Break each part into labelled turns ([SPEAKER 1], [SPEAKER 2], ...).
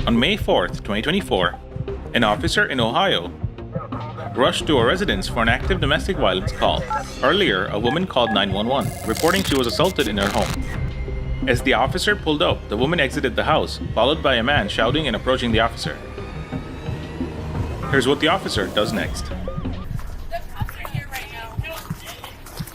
[SPEAKER 1] On May 4th, 2024, an officer in Ohio rushed to a residence for an active domestic violence call. Earlier, a woman called 911, reporting she was assaulted in her home. As the officer pulled up, the woman exited the house, followed by a man shouting and approaching the officer. Here's what the officer does next.
[SPEAKER 2] The cops are here right now.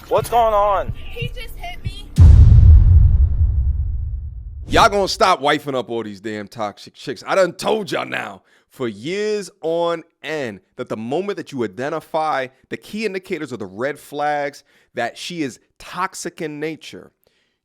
[SPEAKER 3] What's going on?
[SPEAKER 2] He just hit me.
[SPEAKER 4] Y'all gonna stop wifing up all these damn toxic chicks. I done told y'all now for years on end that the moment that you identify the key indicators or the red flags that she is toxic in nature,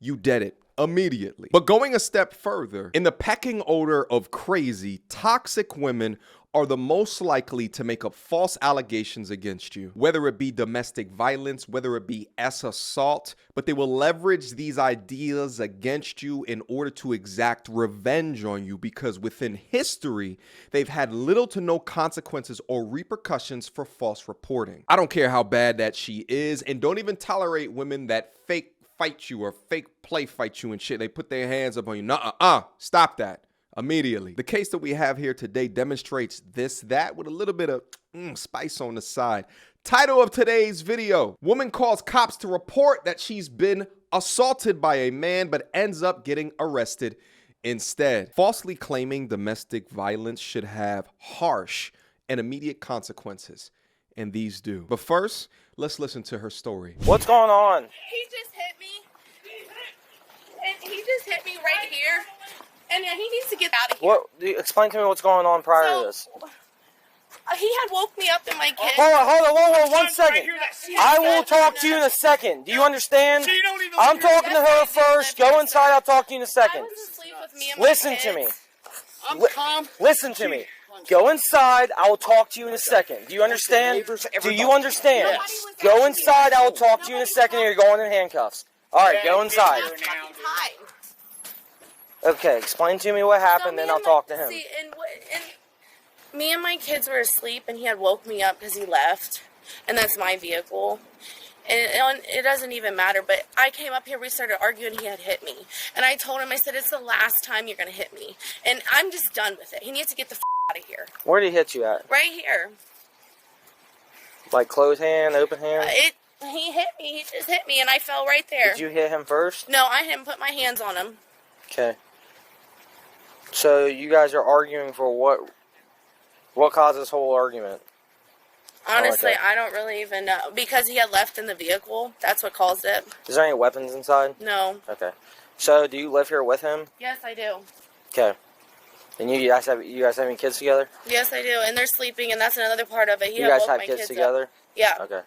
[SPEAKER 4] you dead it immediately. But going a step further, in the pecking order of crazy, toxic women are the most likely to make up false allegations against you, whether it be domestic violence, whether it be assault, but they will leverage these ideas against you in order to exact revenge on you because within history, they've had little to no consequences or repercussions for false reporting. I don't care how bad that she is, and don't even tolerate women that fake fight you or fake play fight you and shit. They put their hands up on you. Nuh-uh, stop that. Immediately. The case that we have here today demonstrates that with a little bit of spice on the side. Title of today's video: woman calls cops to report that she's been assaulted by a man but ends up getting arrested instead. Falsely claiming domestic violence should have harsh and immediate consequences, and these do. But first, let's listen to her story.
[SPEAKER 3] What's going on?
[SPEAKER 2] He just hit me. And he just hit me right here. And he needs to get out of here.
[SPEAKER 3] Explain to me what's going on prior to this.
[SPEAKER 2] He had woke me up in my kid.
[SPEAKER 3] Hold on, 1 second. I will talk to you in a second. Do you understand? I'm talking to her first. Go inside. I'll talk to you in a second.
[SPEAKER 2] I was asleep with me and my
[SPEAKER 3] Listen to me.
[SPEAKER 2] kids.
[SPEAKER 5] I'm calm.
[SPEAKER 3] Listen to me. Go inside. I will talk to you in a second. Do you understand? Do you understand? Go inside. I will talk to you in a second. You're going in handcuffs. All right, go inside.
[SPEAKER 2] Fucking time.
[SPEAKER 3] Okay, explain to me what happened, then I'll talk to him.
[SPEAKER 2] See, and me and my kids were asleep, and he had woke me up because he left, and that's my vehicle. And it doesn't even matter, but I came up here, we started arguing, he had hit me. And I told him, I said, it's the last time you're going to hit me. And I'm just done with it. He needs to get the out of here.
[SPEAKER 3] Where did he hit you at?
[SPEAKER 2] Right here.
[SPEAKER 3] Like closed hand, open hand?
[SPEAKER 2] He hit me, he just hit me, and I fell right there.
[SPEAKER 3] Did you hit him first?
[SPEAKER 2] No, I didn't put my hands on him.
[SPEAKER 3] Okay. So you guys are arguing for what? What caused this whole argument?
[SPEAKER 2] Honestly,
[SPEAKER 3] Okay.
[SPEAKER 2] I don't really even know. Because he had left in the vehicle. That's what caused it.
[SPEAKER 3] Is there any weapons inside?
[SPEAKER 2] No.
[SPEAKER 3] Okay. So do you live here with him?
[SPEAKER 2] Yes, I do.
[SPEAKER 3] Okay. And you guys have any kids together?
[SPEAKER 2] Yes, I do. And they're sleeping, and that's another part of it.
[SPEAKER 3] You guys have kids together?
[SPEAKER 2] Up. Yeah.
[SPEAKER 3] Okay.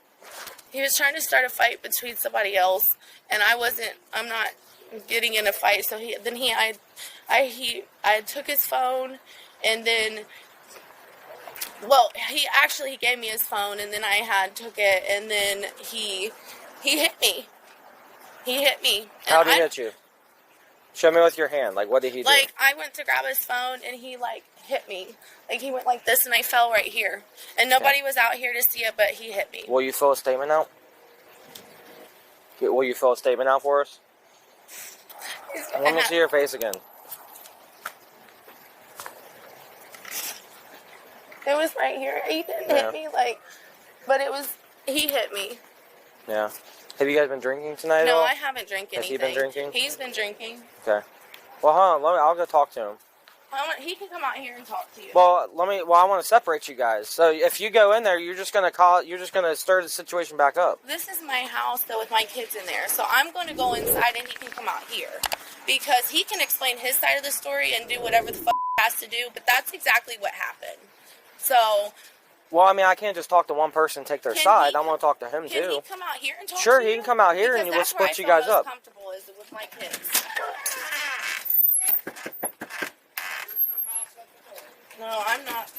[SPEAKER 2] He was trying to start a fight between somebody else, and I'm not getting in a fight. So I took his phone, and then, he gave me his phone, and then I took it, and then he hit me. He hit me.
[SPEAKER 3] How did he hit you? Show me with your hand. Like, what did he do?
[SPEAKER 2] Like, I went to grab his phone, and he, hit me. Like, he went like this, and I fell right here. And nobody was out here to see it, but he hit me.
[SPEAKER 3] Will you fill a statement out? Will you fill a statement out for us? Let me see your face again.
[SPEAKER 2] It was right here. He didn't hit me, but he hit me.
[SPEAKER 3] Yeah. Have you guys been drinking tonight?
[SPEAKER 2] No, I haven't drank anything.
[SPEAKER 3] Has he been drinking?
[SPEAKER 2] He's been drinking.
[SPEAKER 3] Okay. Well, hold on. I'll go talk to him.
[SPEAKER 2] He can come out here and talk to you.
[SPEAKER 3] Well, I want to separate you guys. So if you go in there, you're just gonna stir the situation back up.
[SPEAKER 2] This is my house, though, with my kids in there. So I'm going to go inside, and he can come out here because he can explain his side of the story and do whatever the fuck he has to do. But that's exactly what happened. So.
[SPEAKER 3] Well, I can't just talk to one person and take their side. I want to talk to him too.
[SPEAKER 2] Can he come out here and talk to you?
[SPEAKER 3] Sure, he can come out here and we'll split you guys up.
[SPEAKER 2] That's where I feel most comfortable is with my kids. No, I'm not.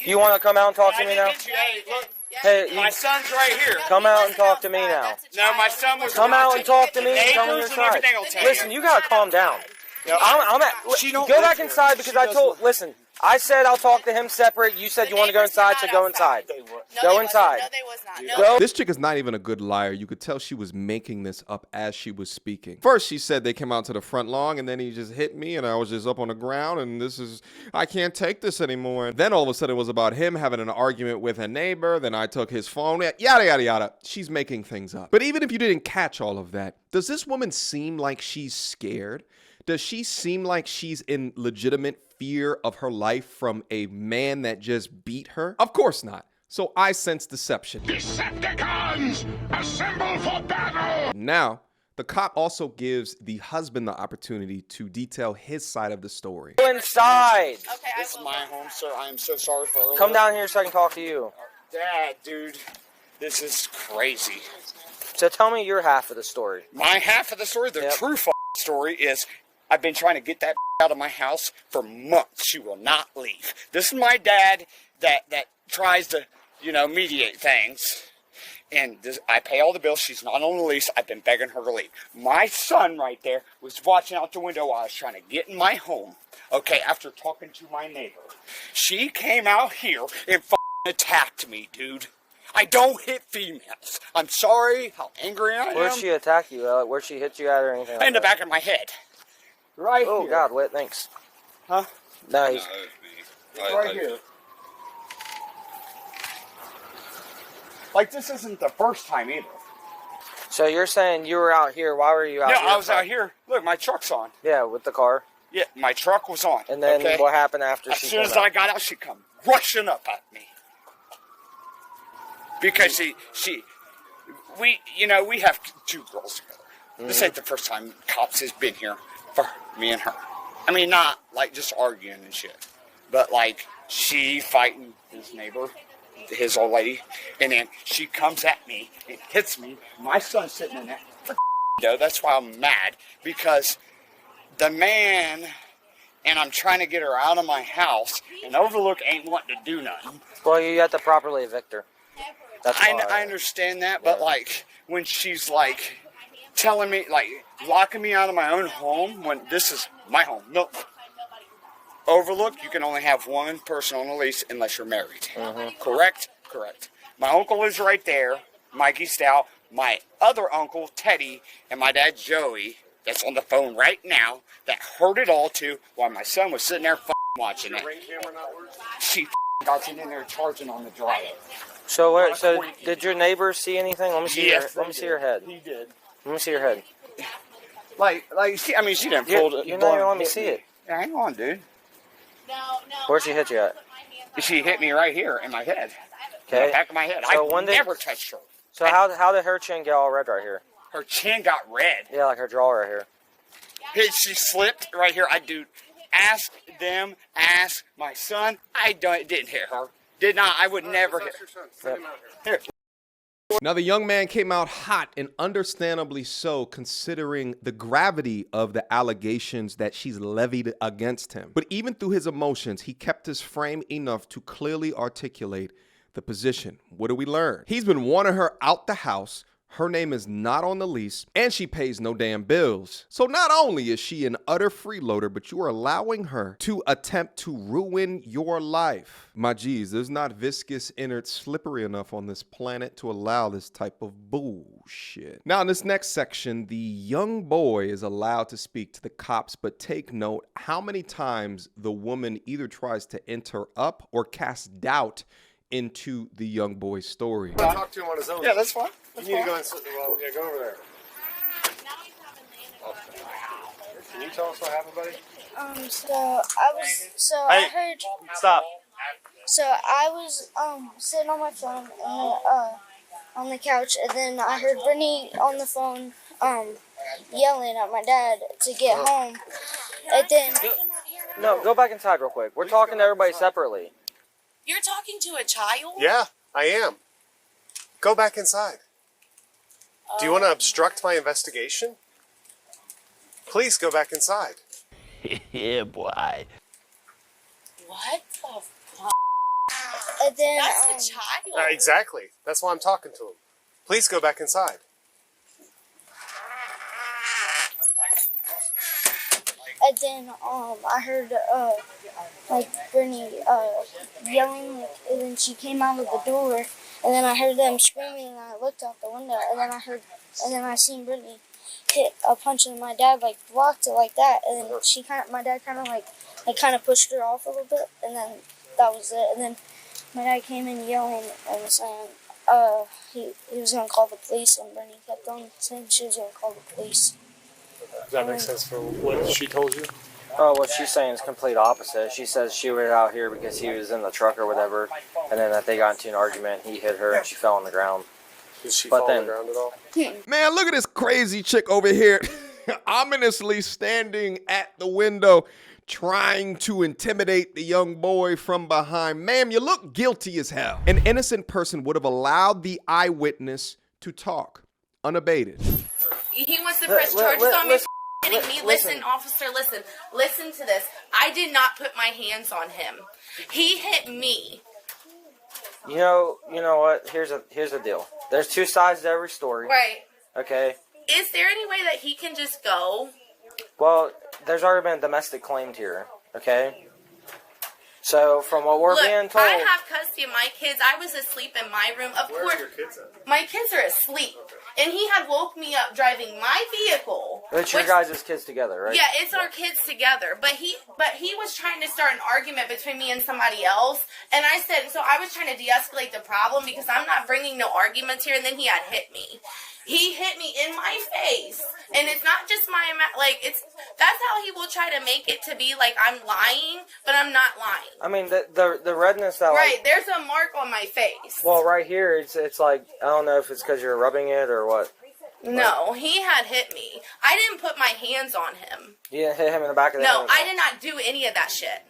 [SPEAKER 3] You want to come out and talk to me now?
[SPEAKER 5] Hey, look.
[SPEAKER 3] Hey,
[SPEAKER 5] My son's right here.
[SPEAKER 3] come out and talk to me now.
[SPEAKER 5] No, my son was.
[SPEAKER 3] Come out and talk to me. Tell me your
[SPEAKER 5] Neighbors and
[SPEAKER 3] side.
[SPEAKER 5] everything will tell
[SPEAKER 3] Listen, you gotta calm down.
[SPEAKER 5] No,
[SPEAKER 3] I'm at.
[SPEAKER 5] she don't
[SPEAKER 3] Go
[SPEAKER 5] live
[SPEAKER 3] back
[SPEAKER 5] here.
[SPEAKER 3] inside
[SPEAKER 5] She
[SPEAKER 3] because I
[SPEAKER 5] does
[SPEAKER 3] told.
[SPEAKER 5] live-
[SPEAKER 3] Listen, I said I'll talk to him separate. You said you want to go inside, so go inside.
[SPEAKER 2] No,
[SPEAKER 3] Go
[SPEAKER 2] they
[SPEAKER 3] inside.
[SPEAKER 2] wasn't. No, they was not. No.
[SPEAKER 3] Go.
[SPEAKER 4] This chick is not even a good liar. You could tell she was making this up as she was speaking. First, she said they came out to the front lawn, and then he just hit me, and I was just up on the ground, and I can't take this anymore. And then all of a sudden, it was about him having an argument with a neighbor. Then I took his phone. Yada, yada, yada. She's making things up. But even if you didn't catch all of that, does this woman seem like she's scared? Does she seem like she's in legitimate fear of her life from a man that just beat her? Of course not. So I sense deception.
[SPEAKER 6] Decepticons, assemble for battle!
[SPEAKER 4] Now, the cop also gives the husband the opportunity to detail his side of the story.
[SPEAKER 3] Go inside.
[SPEAKER 2] Okay,
[SPEAKER 5] This is my home, sir. I am so sorry for earlier.
[SPEAKER 3] Come down here so I can talk to you.
[SPEAKER 5] Dad, dude, this is crazy.
[SPEAKER 3] So tell me your half of the story.
[SPEAKER 5] My half of the story, the true story is I've been trying to get that out of my house for months. She will not leave. This is my dad that tries to, mediate things. And I pay all the bills. She's not on the lease. I've been begging her to leave. My son right there was watching out the window while I was trying to get in my home. Okay, after talking to my neighbor. She came out here and attacked me, dude. I don't hit females. I'm sorry how angry I am.
[SPEAKER 3] Where'd she attack you? Where'd she hit you at or anything like
[SPEAKER 5] In the
[SPEAKER 3] that?
[SPEAKER 5] back of my head. Right
[SPEAKER 3] Oh,
[SPEAKER 5] here.
[SPEAKER 3] God, wait, thanks.
[SPEAKER 5] Huh?
[SPEAKER 3] No, he's...
[SPEAKER 5] Right here. Like, this isn't the first time either.
[SPEAKER 3] So you're saying you were out here. Why were you out
[SPEAKER 5] No,
[SPEAKER 3] here?
[SPEAKER 5] I was out here. Look, my truck's on.
[SPEAKER 3] Yeah, with the car.
[SPEAKER 5] Yeah, my truck was on.
[SPEAKER 3] And then
[SPEAKER 5] okay?
[SPEAKER 3] what happened after
[SPEAKER 5] As
[SPEAKER 3] she
[SPEAKER 5] soon
[SPEAKER 3] came
[SPEAKER 5] as
[SPEAKER 3] out?
[SPEAKER 5] I got out, she come rushing up at me. Because we have two girls together. This ain't the first time cops has been here for me and her. I mean, not like just arguing and shit, but like she fighting his neighbor, his old lady, and then she comes at me and hits me. My son's sitting in that window. That's why I'm mad, because the man, and I'm trying to get her out of my house, and Overlook ain't wanting to do nothing.
[SPEAKER 3] Well, you have to properly evict her. That's why.
[SPEAKER 5] I understand that, but like when she's like telling me, like locking me out of my own home when this is my home. No. Overlook, you can only have one person on the lease unless you're married. Correct? Correct. My uncle is right there, Mikey Stout, my other uncle, Teddy, and my dad, Joey, that's on the phone right now, that heard it all too, while my son was sitting there watching it. She got in there charging on the drive.
[SPEAKER 3] So, did your neighbors see anything? Let me see
[SPEAKER 5] Yes,
[SPEAKER 3] let me see your head.
[SPEAKER 5] He did.
[SPEAKER 3] Let me see your head.
[SPEAKER 5] Like, she didn't pull it.
[SPEAKER 3] You're not even letting me see it.
[SPEAKER 5] Yeah, hang on, dude.
[SPEAKER 2] No.
[SPEAKER 3] Where'd she hit you at?
[SPEAKER 5] She hit me right here in my head. In
[SPEAKER 3] Okay.
[SPEAKER 5] the back of my head.
[SPEAKER 3] So
[SPEAKER 5] I
[SPEAKER 3] when did-
[SPEAKER 5] never touched her.
[SPEAKER 3] So how did her chin get all red right here?
[SPEAKER 5] Her chin got red.
[SPEAKER 3] Yeah, like her jaw right here.
[SPEAKER 5] She slipped right here. Ask them, ask my son. Didn't hit her. Did not. I would never hit her. Here.
[SPEAKER 4] Now, the young man came out hot, and understandably so, considering the gravity of the allegations that she's levied against him. But even through his emotions, he kept his frame enough to clearly articulate the position. What do we learn? He's been wanting her out the house. Her name is not on the lease, and she pays no damn bills. So not only is she an utter freeloader, but you are allowing her to attempt to ruin your life. My G's, there's not viscous innards slippery enough on this planet to allow this type of bullshit. Now, in this next section, the young boy is allowed to speak to the cops, but take note how many times the woman either tries to interrupt or cast doubt into the young boy's story.
[SPEAKER 6] Talk to him on his own.
[SPEAKER 5] Yeah, that's fine.
[SPEAKER 6] You need to go and go over there. Can you tell us what happened, buddy?
[SPEAKER 7] I heard.
[SPEAKER 6] Stop.
[SPEAKER 7] So I was sitting on my phone on the couch, and then I heard Brittany on the phone yelling at my dad to get home, and then
[SPEAKER 3] No, go back inside real quick. We're talking to everybody separately.
[SPEAKER 2] You're talking to a child?
[SPEAKER 6] Yeah, I am. Go back inside. Do you want to obstruct my investigation? Please go back inside.
[SPEAKER 2] What the fuck?
[SPEAKER 7] and then
[SPEAKER 2] That's a child.
[SPEAKER 6] Exactly. That's why I'm talking to him. Please go back inside.
[SPEAKER 7] And then I heard like Brittany yelling, and then she came out of the door, and then I heard them screaming, and I looked out the window, and then I seen Brittany hit a punch, and my dad like blocked it like that, and then my dad kind of pushed her off a little bit, and then that was it. And then my dad came in yelling and saying he was gonna call the police, and Brittany kept on saying she was gonna call the police.
[SPEAKER 6] Does that make sense for what she told you?
[SPEAKER 3] Oh, what she's saying is complete opposite. She says she was out here because he was in the truck or whatever, and then that they got into an argument, he hit her, and she fell on the ground.
[SPEAKER 6] Did she fall on the ground at all?
[SPEAKER 4] Man, look at this crazy chick over here ominously standing at the window trying to intimidate the young boy from behind. Ma'am, you look guilty as hell. An innocent person would have allowed the eyewitness to talk unabated.
[SPEAKER 2] He wants to press charges on me. Hitting me. Listen, officer, listen to this. I did not put my hands on him. He hit me.
[SPEAKER 3] You know what? Here's the deal. There's two sides to every story.
[SPEAKER 2] Right.
[SPEAKER 3] Okay.
[SPEAKER 2] Is there any way that he can just go?
[SPEAKER 3] Well, there's already been a domestic claimed here. Okay. So from what we're being told,
[SPEAKER 2] I have custody of my kids. I was asleep in my room. Of course,
[SPEAKER 6] your kids at?
[SPEAKER 2] my kids are asleep, and he had woke me up driving my vehicle.
[SPEAKER 3] it's your guys' kids together, right?
[SPEAKER 2] Yeah, it's our kids together. But he was trying to start an argument between me and somebody else, and I said, so I was trying to de-escalate the problem because I'm not bringing no arguments here. And then he had hit me. He hit me in my face, and it's not just that's how he will try to make it to be like I'm lying, but I'm not lying.
[SPEAKER 3] I mean, the redness that
[SPEAKER 2] Right, there's a mark on my face.
[SPEAKER 3] Well, right here, it's like, I don't know if it's because you're rubbing it or what.
[SPEAKER 2] No, he had hit me. I didn't put my hands on him.
[SPEAKER 3] You didn't hit him in the back of the head?
[SPEAKER 2] No, I did not do any of that shit.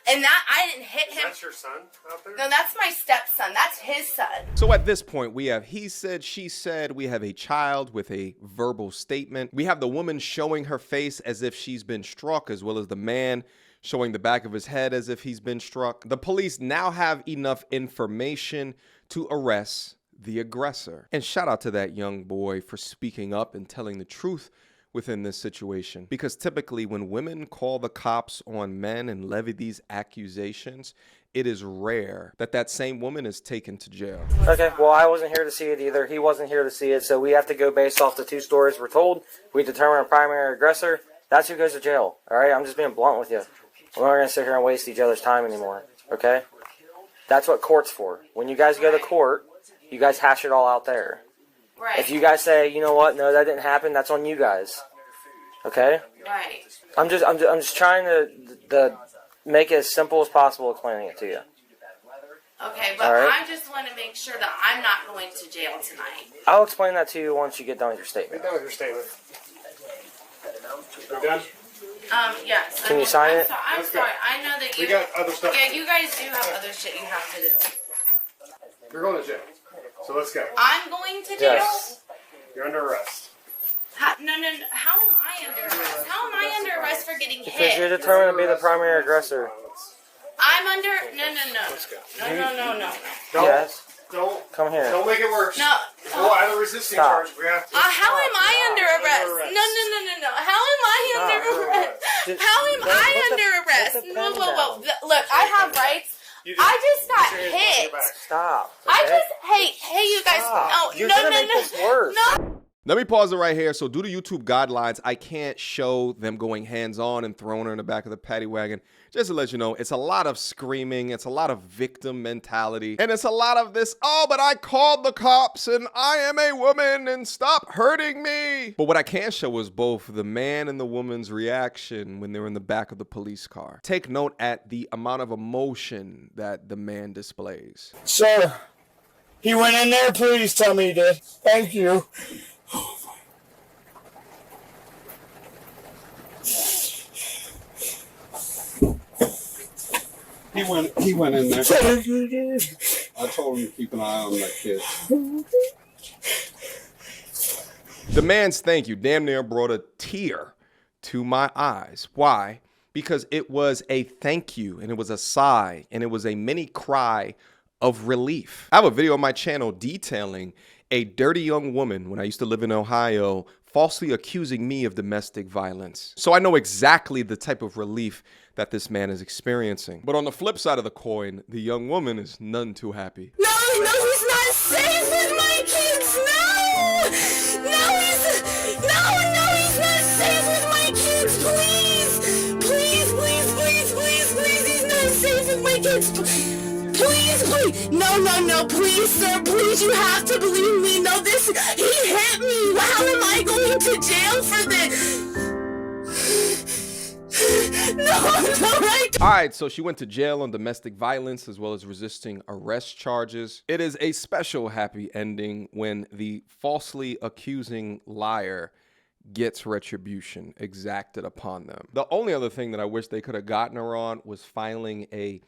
[SPEAKER 2] And that, I didn't hit him.
[SPEAKER 6] That's your son out there?
[SPEAKER 2] No, that's my stepson. That's his son.
[SPEAKER 4] So at this point, we have he said, she said, we have a child with a verbal statement. We have the woman showing her face as if she's been struck, as well as the man showing the back of his head as if he's been struck. The police now have enough information to arrest the aggressor. And shout out to that young boy for speaking up and telling the truth within this situation, because typically when women call the cops on men and levy these accusations, it is rare that that same woman is taken to jail.
[SPEAKER 3] Okay, well, I wasn't here to see it either. He wasn't here to see it, so we have to go based off the two stories we're told. We determine a primary aggressor. That's who goes to jail, all right? I'm just being blunt with you. We're not going to sit here and waste each other's time anymore, okay? That's what court's for. When you guys go to court, you guys hash it all out there.
[SPEAKER 2] Right.
[SPEAKER 3] If you guys say, you know what, no, that didn't happen, that's on you guys. Okay?
[SPEAKER 2] Right.
[SPEAKER 3] I'm just trying to make it as simple as possible explaining it to you.
[SPEAKER 2] Okay, but
[SPEAKER 3] right.
[SPEAKER 2] I just want to make sure that I'm not going to jail tonight.
[SPEAKER 3] I'll explain that to you once you get done with your statement.
[SPEAKER 6] Get done with your statement. You done?
[SPEAKER 2] Yes.
[SPEAKER 3] Can you sign it?
[SPEAKER 2] I'm sorry. I know that you.
[SPEAKER 6] We got other stuff.
[SPEAKER 2] Yeah, you guys do have other shit you have to do.
[SPEAKER 6] You're going to jail. So let's go.
[SPEAKER 2] I'm going to jail?
[SPEAKER 3] Yes.
[SPEAKER 6] You're under arrest.
[SPEAKER 2] No. How am I under arrest? How am I under arrest for getting
[SPEAKER 3] Because you're
[SPEAKER 2] hit?
[SPEAKER 3] determined to be the primary aggressor.
[SPEAKER 2] I'm under. No.
[SPEAKER 6] Let's go.
[SPEAKER 2] No.
[SPEAKER 3] Yes.
[SPEAKER 6] Don't
[SPEAKER 3] Come here.
[SPEAKER 6] Don't make it worse.
[SPEAKER 2] No.
[SPEAKER 6] We'll add a resisting
[SPEAKER 3] Stop.
[SPEAKER 6] charge. We have to.
[SPEAKER 2] How am I under arrest?
[SPEAKER 6] arrest.
[SPEAKER 2] No. How am I under arrest?
[SPEAKER 3] Just-
[SPEAKER 2] How am
[SPEAKER 3] Put
[SPEAKER 2] I
[SPEAKER 3] the-
[SPEAKER 2] under
[SPEAKER 3] put
[SPEAKER 2] arrest?
[SPEAKER 3] the
[SPEAKER 2] Whoa.
[SPEAKER 3] pen down.
[SPEAKER 2] Look, I have rights. I just got
[SPEAKER 6] Put your hands behind
[SPEAKER 2] hit.
[SPEAKER 6] your back.
[SPEAKER 3] Stop.
[SPEAKER 2] I
[SPEAKER 3] okay?
[SPEAKER 2] just hey, you guys.
[SPEAKER 3] Stop. You're
[SPEAKER 2] No.
[SPEAKER 3] gonna make this worse.
[SPEAKER 2] No.
[SPEAKER 4] Let me pause it right here. So due to YouTube guidelines, I can't show them going hands-on and throwing her in the back of the paddy wagon. Just to let you know, it's a lot of screaming. It's a lot of victim mentality. And it's a lot of this, oh, but I called the cops and I am a woman and stop hurting me. But what I can show is both the man and the woman's reaction when they're in the back of the police car. Take note at the amount of emotion that the man displays.
[SPEAKER 8] Sir, he went in there. Please tell me he did. Thank you.
[SPEAKER 9] He went in there.
[SPEAKER 8] Thank you, did.
[SPEAKER 9] I told him to keep an eye on that kid.
[SPEAKER 4] The man's thank you damn near brought a tear to my eyes. Why? Because it was a thank you, and it was a sigh, and it was a mini cry of relief. I have a video on my channel detailing a dirty young woman when I used to live in Ohio falsely accusing me of domestic violence. So I know exactly the type of relief that this man is experiencing. But on the flip side of the coin, the young woman is none too happy.
[SPEAKER 2] No, he's not safe with my kids. No, he's not safe with my kids. Please, he's not safe with my kids. Please. No, please, sir, please, you have to believe me. No, he hit me. How am I going to jail for this? No.
[SPEAKER 4] All right, so she went to jail on domestic violence as well as resisting arrest charges. It is a special happy ending when the falsely accusing liar gets retribution exacted upon them. The only other thing that I wish they could have gotten her on was filing a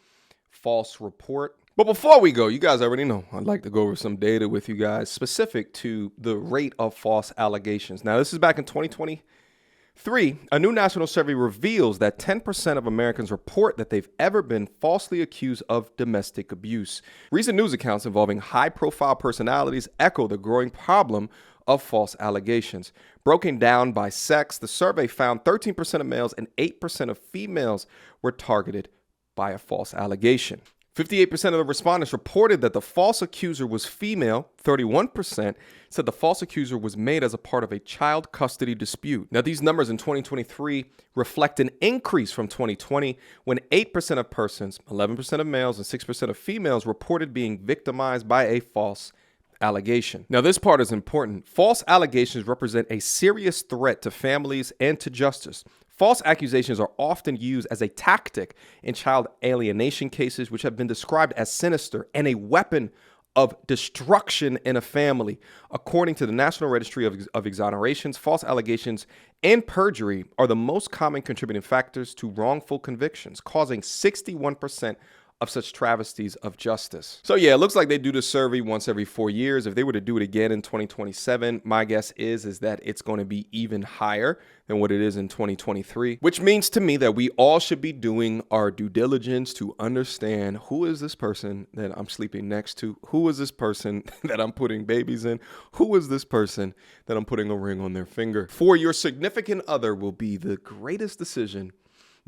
[SPEAKER 4] false report. But before we go, you guys already know I'd like to go over some data with you guys specific to the rate of false allegations. Now, this is back in 2023. A new national survey reveals that 10% of Americans report that they've ever been falsely accused of domestic abuse. Recent news accounts involving high-profile personalities echo the growing problem of false allegations. Broken down by sex, the survey found 13% of males and 8% of females were targeted by a false allegation. 58% of the respondents reported that the false accuser was female. 31% said the false accuser was made as a part of a child custody dispute. Now, these numbers in 2023 reflect an increase from 2020 when 8% of persons, 11% of males, and 6% of females reported being victimized by a false allegation. Now, this part is important. False allegations represent a serious threat to families and to justice. False accusations are often used as a tactic in child alienation cases, which have been described as sinister and a weapon of destruction in a family. According to the National Registry of Exonerations, false allegations and perjury are the most common contributing factors to wrongful convictions, causing 61% of such travesties of justice. So yeah, it looks like they do the survey once every 4 years. If they were to do it again in 2027, my guess is that it's going to be even higher than what it is in 2023, which means to me that we all should be doing our due diligence to understand who is this person that I'm sleeping next to? Who is this person that I'm putting babies in? Who is this person that I'm putting a ring on their finger? For your significant other will be the greatest decision,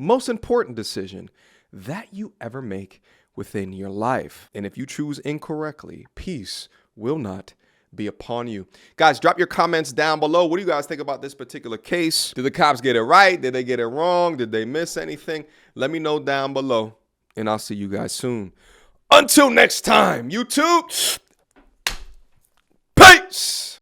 [SPEAKER 4] most important decision that you ever make within your life. And if you choose incorrectly, peace will not be upon you. Guys, drop your comments down below. What do you guys think about this particular case? Did the cops get it right? Did they get it wrong? Did they miss anything? Let me know down below, and I'll see you guys soon. Until next time, YouTube, peace!